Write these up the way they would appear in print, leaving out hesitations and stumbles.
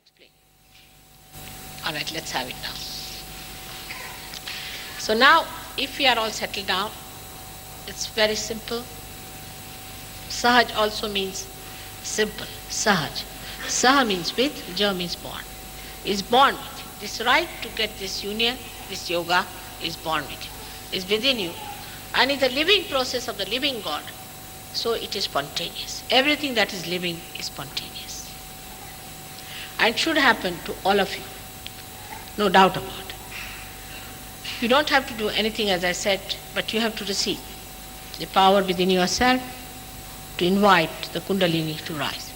explain. All right, let's have it now. So now, if we are all settled down, it's very simple. Sahaj also means simple. Sahaj. Saha means with, Ja means born. Is born with you. This right to get this union, this yoga, is born with you. Is within you. And is the living process of the living God. So it is spontaneous. Everything that is living is spontaneous. And should happen to all of you. No doubt about it. You don't have to do anything, as I said, but you have to receive the power within yourself to invite the Kundalini to rise.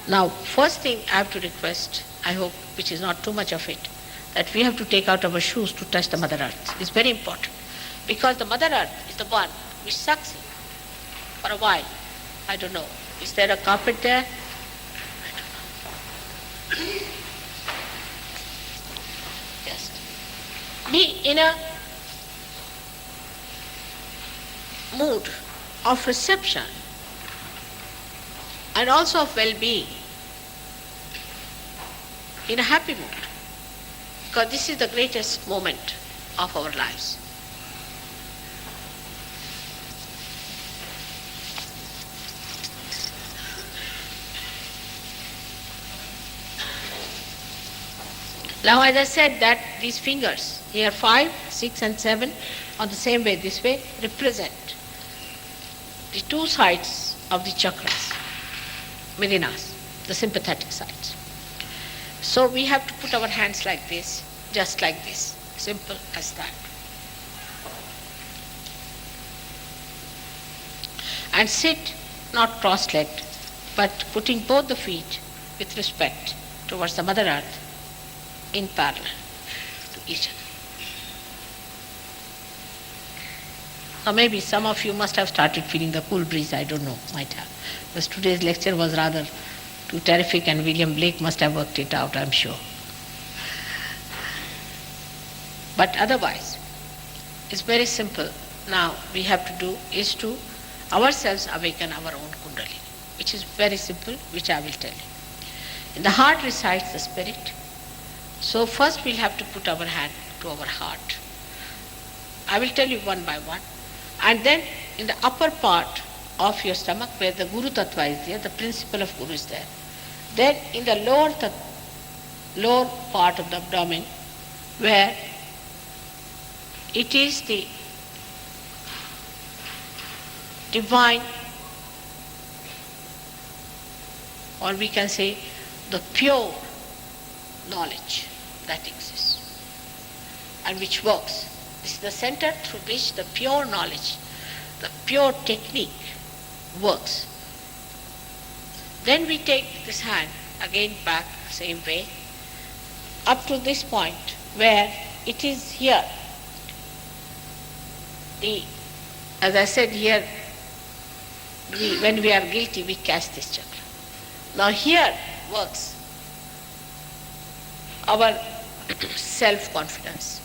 Now, first thing I have to request, I hope, which is not too much of it, that we have to take out our shoes to touch the Mother Earth. It's very important. Because the Mother Earth is the one which sucks in for a while. I don't know. Is there a carpet there? I don't know. Just be in a mood of reception and also of well-being, in a happy mood, because this is the greatest moment of our lives. Now, as I said, that these fingers, here 5, 6 and 7, on the same way, this way, represent the two sides of the chakras within us, the sympathetic sides. So we have to put our hands like this, just like this, simple as that. And sit not cross-legged, but putting both the feet with respect towards the Mother Earth in parallel to each other. Now maybe some of you must have started feeling the cool breeze, I don't know, might have. Because today's lecture was rather too terrific and William Blake must have worked it out, I'm sure. But otherwise, it's very simple. Now we have to do is to ourselves awaken our own Kundalini, which is very simple, which I will tell you. In the heart resides the spirit. So first we'll have to put our hand to our heart. I will tell you one by one. And then in the upper part of your stomach, where the Guru Tattva is there, the principle of Guru is there. Then in the lower part of the abdomen, where it is the divine, or we can say the pure knowledge that exists and which works. This is the center through which the pure knowledge, the pure technique works. Then we take this hand again back, same way, up to this point where it is here. As I said here, when we are guilty, we catch this chakra. Now here works our self-confidence,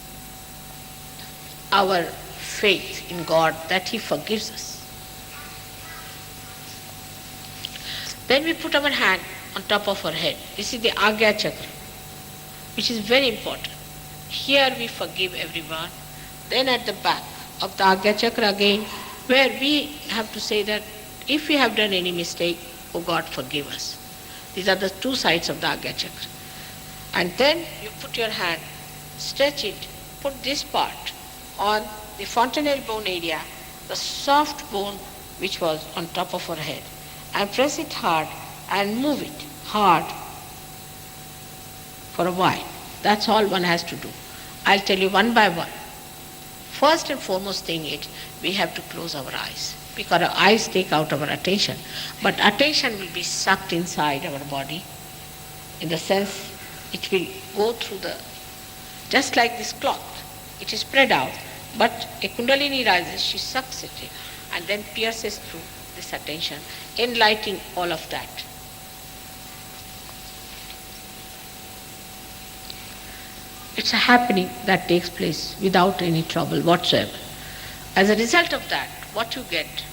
our faith in God that He forgives us. Then we put our hand on top of our head. This is the Agya chakra, which is very important. Here we forgive everyone. Then at the back of the Agya chakra again, where we have to say that if we have done any mistake, oh God, forgive us. These are the two sides of the Agya chakra. And then you put your hand, stretch it, put this part on the fontanelle bone area, the soft bone which was on top of our head, and press it hard and move it hard for a while. That's all one has to do. I'll tell you one by one. First and foremost thing is we have to close our eyes, because our eyes take out our attention. But attention will be sucked inside our body, in the sense it will go through just like this cloth. It is spread out, but a Kundalini rises, she sucks it in, and then pierces through this attention, enlightening all of that. It's a happening that takes place without any trouble whatsoever. As a result of that, what you get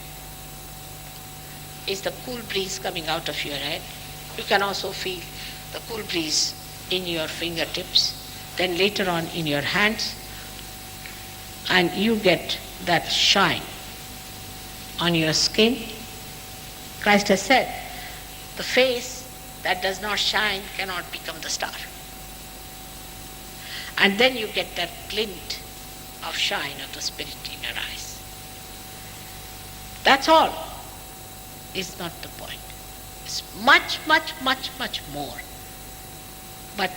is the cool breeze coming out of your head. You can also feel the cool breeze in your fingertips, then later on in your hands, and you get that shine on your skin. Christ has said, the face that does not shine cannot become the star. And then you get that glint of shine of the Spirit in your eyes. That's all. Is not the point. It's much, much, much, much more. But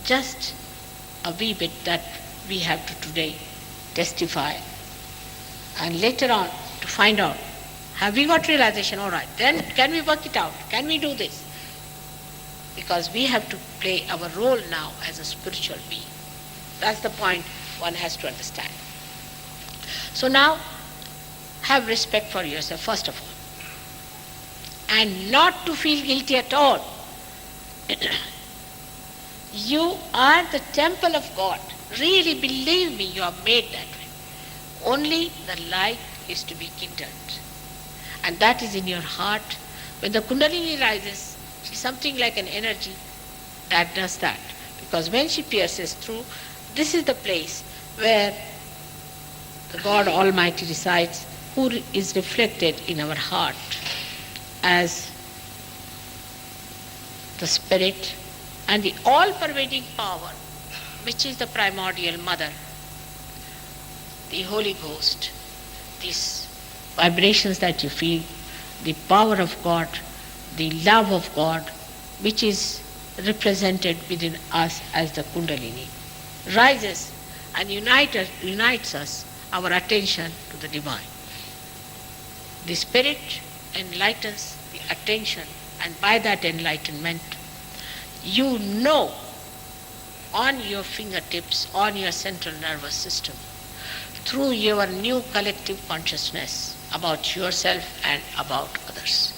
just a wee bit that we have to today testify, and later on to find out, have we got realization? All right, then can we work it out? Can we do this? Because we have to play our role now as a spiritual being. That's the point one has to understand. So now, have respect for yourself, first of all, and not to feel guilty at all. You are the temple of God. Really believe me, you are made that way. Only the light is to be kindled. And that is in your heart. When the Kundalini rises, she's something like an energy that does that. Because when she pierces through, this is the place where the God Almighty resides, who is reflected in our heart as the Spirit and the all-pervading power, which is the primordial mother, the Holy Ghost, these vibrations that you feel, the power of God, the love of God, which is represented within us as the Kundalini, rises and unites us, our attention to the divine. The Spirit enlightens the attention, and by that enlightenment, you know on your fingertips, on your central nervous system, through your new collective consciousness about yourself and about others.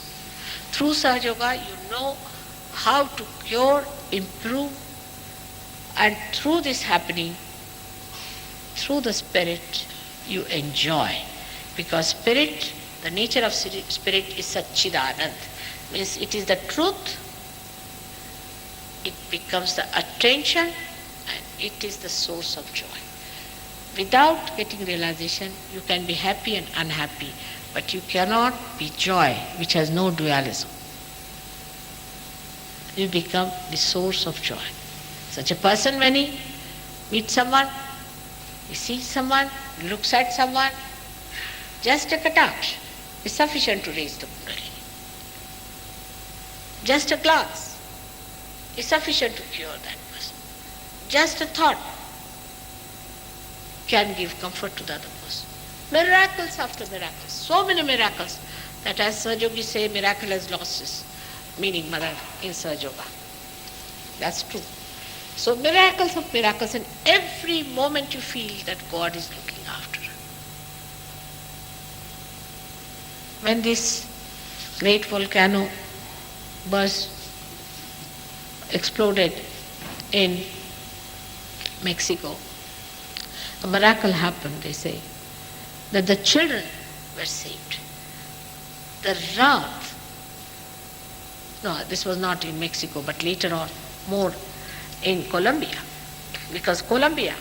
Through Sahaja Yoga, you know how to cure, improve, and through this happening, through the Spirit, you enjoy. Because Spirit, the nature of Spirit is Satchidanand, means it is the truth, it becomes the attention, and it is the source of joy. Without getting realization, you can be happy and unhappy, but you cannot be joy, which has no dualism. You become the source of joy. Such a person, when he meets someone, he sees someone, looks at someone, just a kataksh is sufficient to raise the Kundalini. Just a glance is sufficient to cure that person. Just a thought can give comfort to the other person. Miracles after miracles, so many miracles that, as Sahaja Yogis say, miracle has lost its meaning, mother, in Sahaja Yoga. That's true. So miracles of miracles, and every moment you feel that God is looking after. When this great volcano exploded in Mexico, a miracle happened, they say, that the children were saved. The wrath, no, this was not in Mexico, but later on, more in Colombia, because Colombia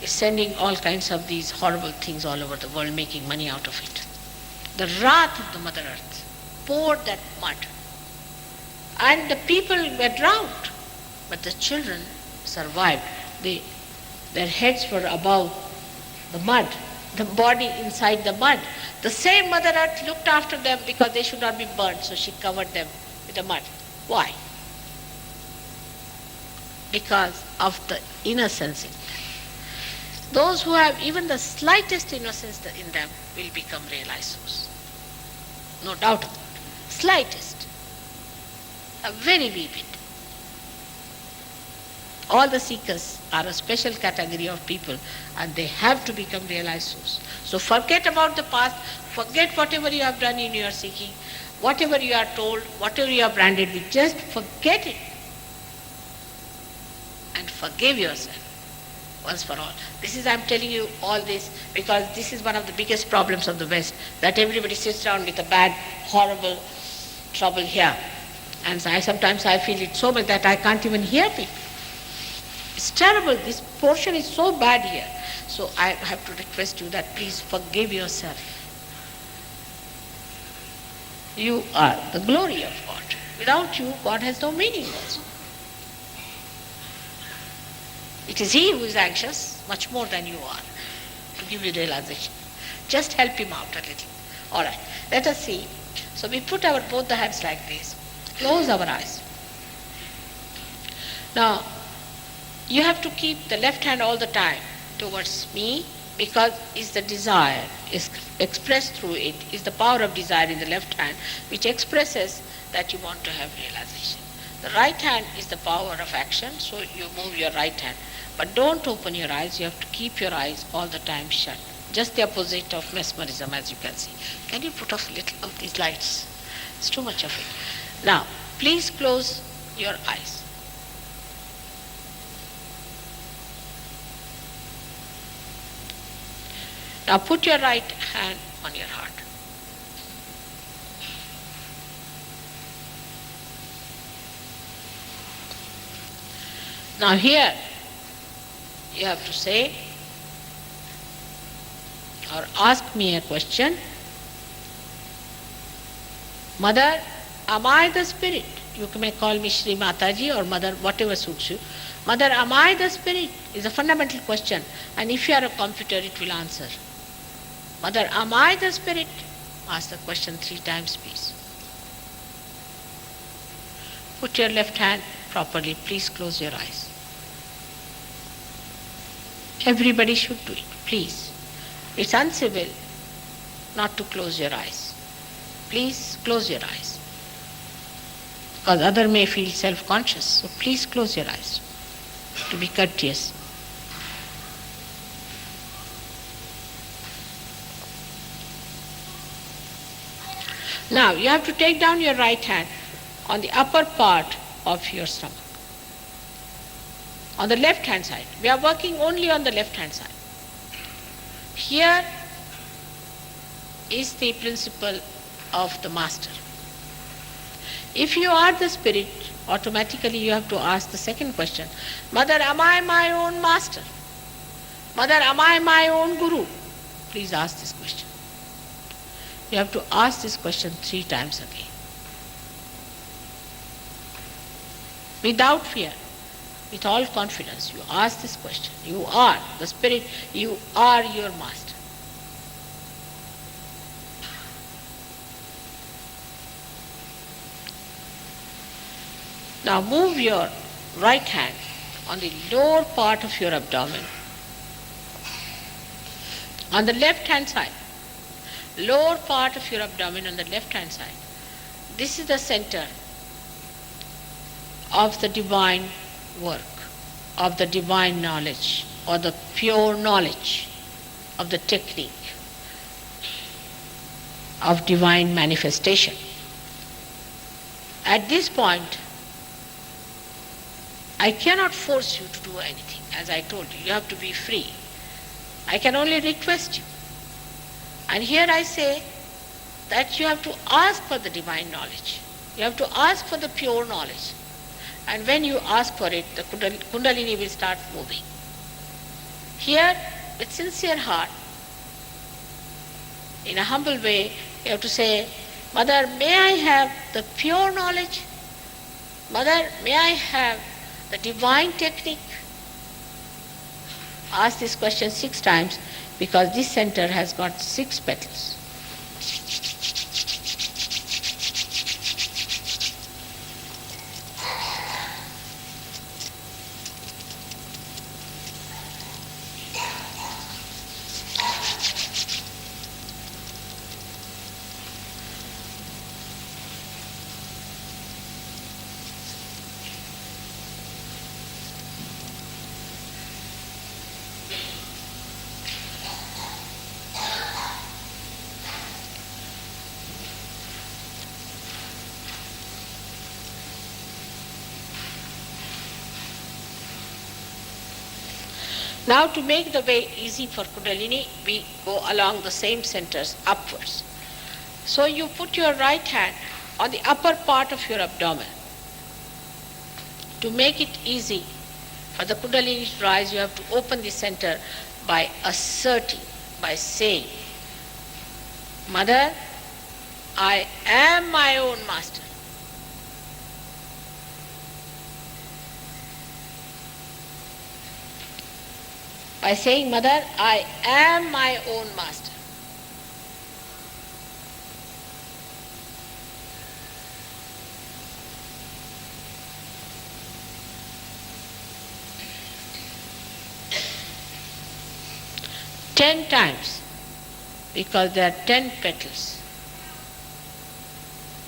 is sending all kinds of these horrible things all over the world, making money out of it. The wrath of the Mother Earth poured that mud, and the people were drowned, but the children survived. Their heads were above the mud, the body inside the mud. The same Mother Earth looked after them because they should not be burned, so she covered them with the mud. Why? Because of the innocence in them. Those who have even the slightest innocence in them will become realized souls. No doubt about it. Slightest. A very wee bit. All the seekers are a special category of people, and they have to become realized souls. So forget about the past, forget whatever you have done in your seeking, whatever you are told, whatever you are branded with, just forget it. And forgive yourself once for all. I'm telling you all this because this is one of the biggest problems of the West, that everybody sits down with a bad, horrible trouble here. And sometimes I feel it so much that I can't even hear people. It's terrible. This portion is so bad here. So I have to request you that please forgive yourself. You are the glory of God. Without you, God has no meaning also. It is He who is anxious, much more than you are, to give you realization. Just help Him out a little. All right, let us see. So we put both the hands like this. Close our eyes. Now, you have to keep the left hand all the time towards me, because is the desire, is expressed through it, is the power of desire in the left hand, which expresses that you want to have realization. The right hand is the power of action, so you move your right hand. But don't open your eyes, you have to keep your eyes all the time shut. Just the opposite of mesmerism, as you can see. Can you put off a little of these lights? It's too much of it. Now, please close your eyes. Now put your right hand on your heart. Now here you have to say or ask me a question. Mother, am I the spirit? You may call me Shri Mataji or Mother, whatever suits you. Mother, am I the spirit? Is a fundamental question. And if you are a computer, it will answer. Mother, am I the spirit? Ask the question 3 times, please. Put your left hand properly. Please close your eyes. Everybody should do it, please. It's uncivil not to close your eyes. Please close your eyes. Because other may feel self-conscious. So please close your eyes to be courteous. Now you have to take down your right hand on the upper part of your stomach. On the left hand side. We are working only on the left hand side. Here is the principle of the master. If you are the spirit, automatically you have to ask the second question. Mother, am I my own master? Mother, am I my own guru? Please ask this question. You have to ask this question 3 times again. Without fear, with all confidence, you ask this question. You are the spirit, you are your master. Now move your right hand on the lower part of your abdomen. On the left hand side, lower part of your abdomen on the left hand side. This is the center of the divine work, of the divine knowledge, or the pure knowledge of the technique of divine manifestation. At this point, I cannot force you to do anything. As I told you, you have to be free. I can only request you. And here I say that you have to ask for the divine knowledge. You have to ask for the pure knowledge. And when you ask for it, the Kundalini will start moving. Here, with sincere heart, in a humble way, you have to say, Mother, may I have the pure knowledge? Mother, may I have the divine technique? Ask this question 6 times, because this center has got 6 petals. Now to make the way easy for Kundalini, we go along the same centers upwards. So you put your right hand on the upper part of your abdomen. To make it easy for the Kundalini to rise, you have to open the center by asserting, by saying, Mother, I am my own master. By saying, Mother, I am my own master. Ten times, because there are 10 petals,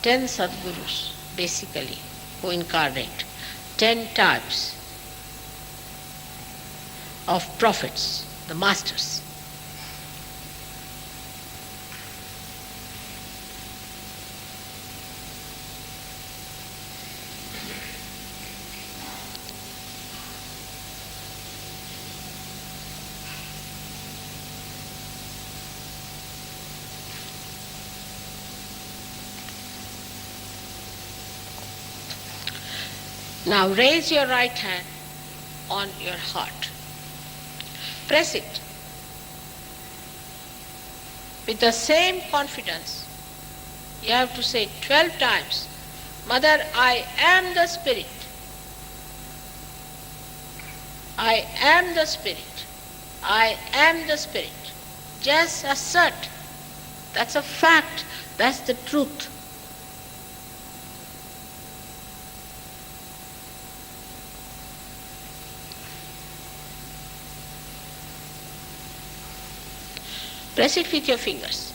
10 Sadgurus basically who incarnate, 10 types of prophets, the masters. Now raise your right hand on your heart. Press it with the same confidence. You have to say 12 times, Mother, I am the Spirit. I am the Spirit. I am the Spirit. Just assert. That's a fact. That's the truth. Press it with your fingers.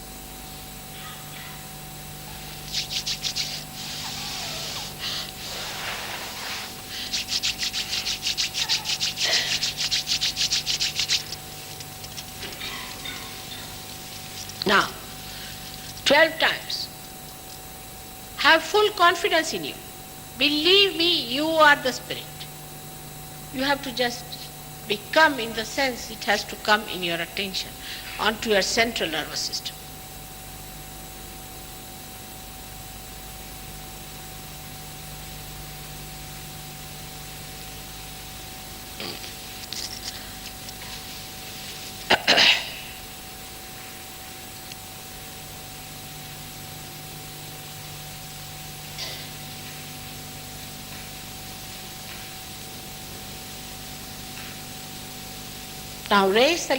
Now, 12 times. Have full confidence in you. Believe me, you are the Spirit. You have to just become, in the sense it has to come in your attention, onto your central nervous system. Now raise the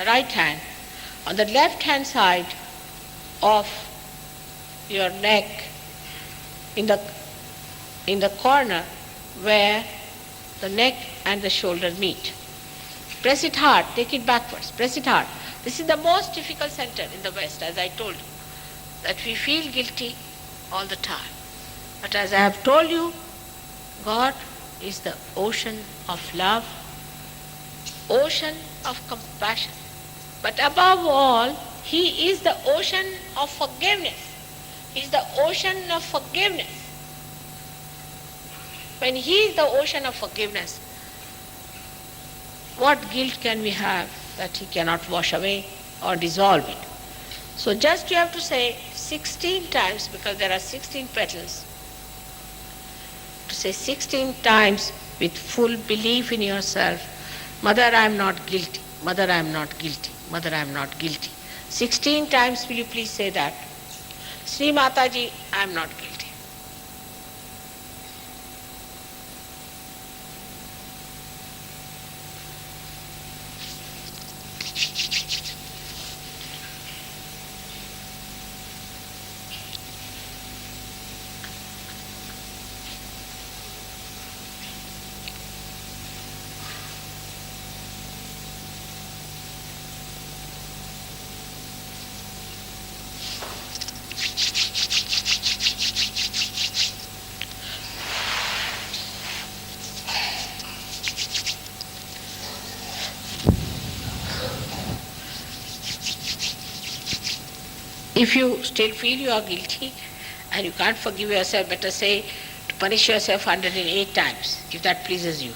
right hand on the left hand side of your neck, in the corner where the neck and the shoulder meet. Press it hard, take it backwards, press it hard. This is the most difficult center in the West, as I told you, that we feel guilty all the time. But as I have told you, God is the ocean of love, ocean of compassion. But above all, He is the ocean of forgiveness. He is the ocean of forgiveness. When He is the ocean of forgiveness, what guilt can we have that He cannot wash away or dissolve it? So just you have to say 16 times, because there are 16 petals, to say 16 times with full belief in yourself, Mother, I am not guilty. Mother, I am not guilty. Mother, I am not guilty. 16 times will you please say that? Sri Mataji, I am not guilty. If you still feel you are guilty and you can't forgive yourself, better say to punish yourself 108 times, if that pleases you.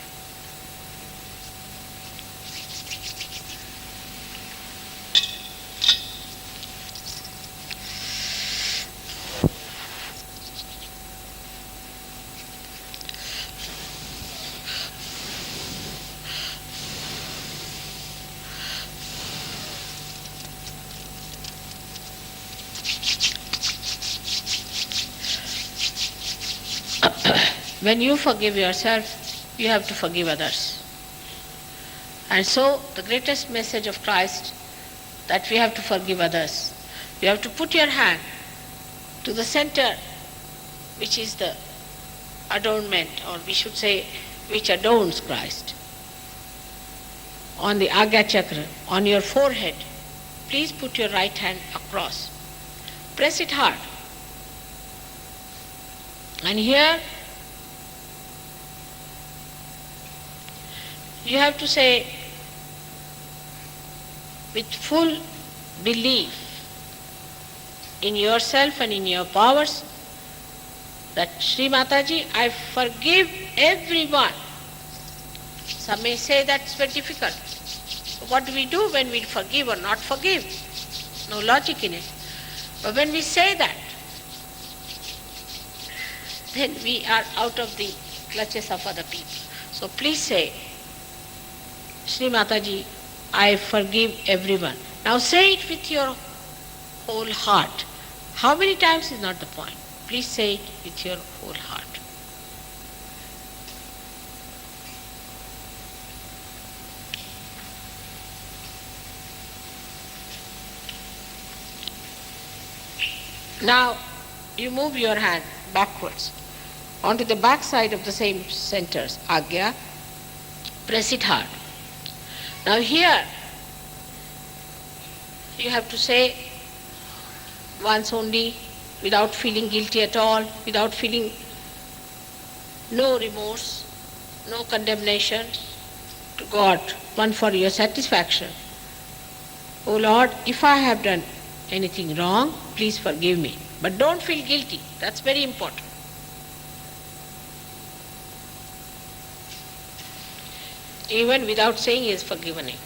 When you forgive yourself, you have to forgive others. And so the greatest message of Christ, that we have to forgive others. You have to put your hand to the center, which is the adornment, or we should say, which adorns Christ. On the Agya Chakra, on your forehead, please put your right hand across. Press it hard. And here, you have to say, with full belief in yourself and in your powers, that Sri Mataji, I forgive everyone. Some may say that's very difficult. What do we do when we forgive or not forgive? No logic in it. But when we say that, then we are out of the clutches of other people. So please say, Sri Mataji, I forgive everyone. Now say it with your whole heart. How many times is not the point. Please say it with your whole heart. Now you move your hand backwards onto the back side of the same centers, Agya. Press it hard. Now here you have to say once only, without feeling guilty at all, without feeling no remorse, no condemnation, to God, one for your satisfaction. O Lord, if I have done anything wrong, please forgive me. But don't feel guilty. That's very important. Even without saying he has forgiven him.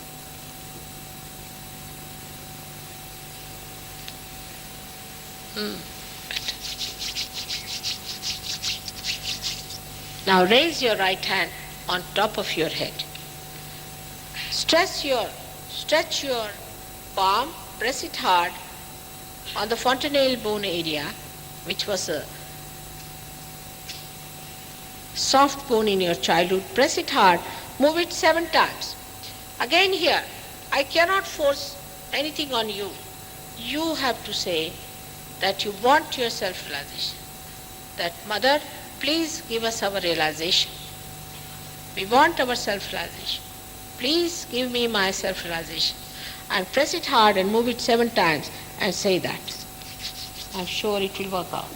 Now raise your right hand on top of your head. Stretch your palm, press it hard on the fontanelle bone area, which was a soft bone in your childhood. Press it hard, move it 7 times. Again here, I cannot force anything on you. You have to say that you want your self-realization. That, Mother, please give us our realization. We want our self-realization. Please give me my self-realization. And press it hard and move it 7 times and say that. I'm sure it will work out.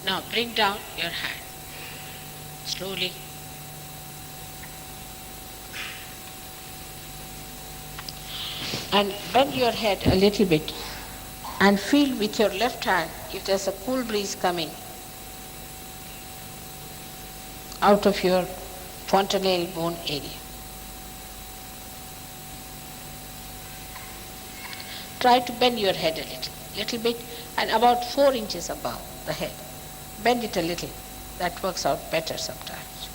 Now bring down your hand slowly. And bend your head a little bit and feel with your left hand if there's a cool breeze coming out of your fontanelle bone area. Try to bend your head a little bit, and about 4 inches above the head. Bend it a little. That works out better sometimes.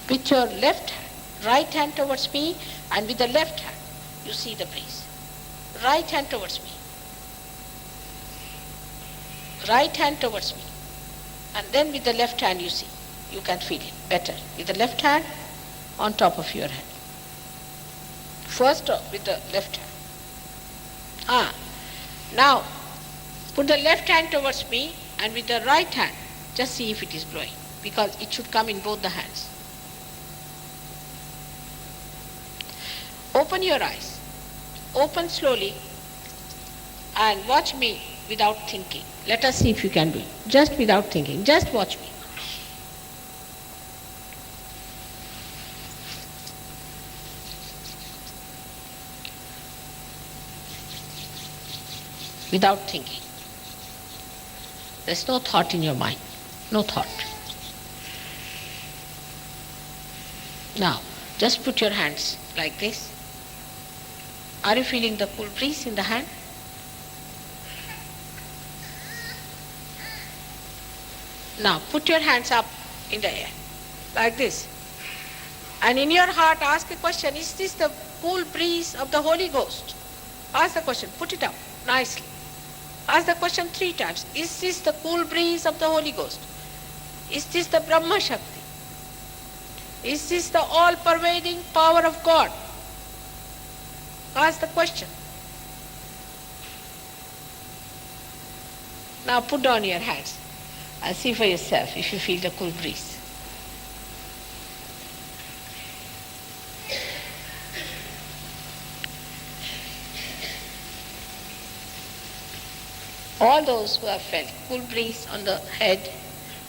With your left hand, right hand towards me, and with the left hand, you see the breeze. Right hand towards me. Right hand towards me. And then with the left hand, you see. You can feel it better. With the left hand on top of your head. First with the left hand. Now, put the left hand towards me, and with the right hand, just see if it is blowing, because it should come in both the hands. Open your eyes. Open slowly and watch me without thinking. Let us see if you can do it. Just without thinking. Just watch me. Without thinking. There's no thought in your mind. No thought. Now, just put your hands like this. Are you feeling the cool breeze in the hand? Now, put your hands up in the air, like this. And in your heart, ask a question, is this the cool breeze of the Holy Ghost? Ask the question, put it up nicely. Ask the question 3 times. Is this the cool breeze of the Holy Ghost? Is this the Brahma Shakti? Is this the all-pervading power of God? Ask the question. Now put down your hands and see for yourself if you feel the cool breeze. All those who have felt cool breeze on the head,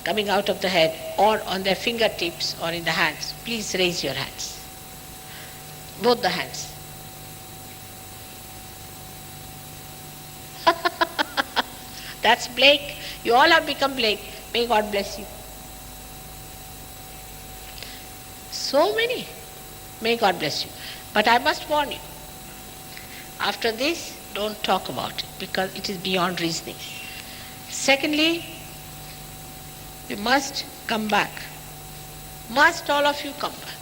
coming out of the head, or on their fingertips or in the hands, please raise your hands. Both the hands. That's Blake. You all have become Blake. May God bless you. So many. May God bless you. But I must warn you. After this, don't talk about it because it is beyond reasoning. Secondly, you must come back. Must all of you come back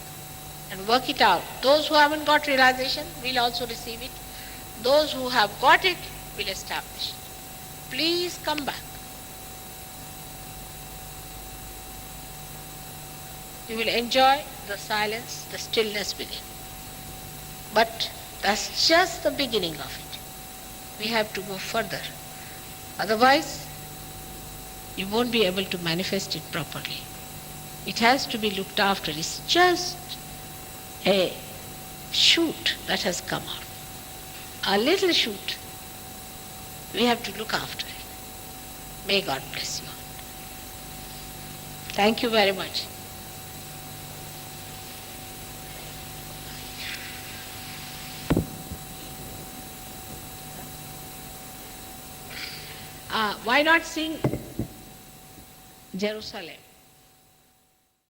and work it out. Those who haven't got realization will also receive it. Those who have got it will establish it. Please come back. You will enjoy the silence, the stillness within. But that's just the beginning of it. We have to go further. Otherwise, you won't be able to manifest it properly. It has to be looked after. It's just a shoot that has come out. A little shoot. We have to look after it. May God bless you. Thank you very much. Why not sing Jerusalem?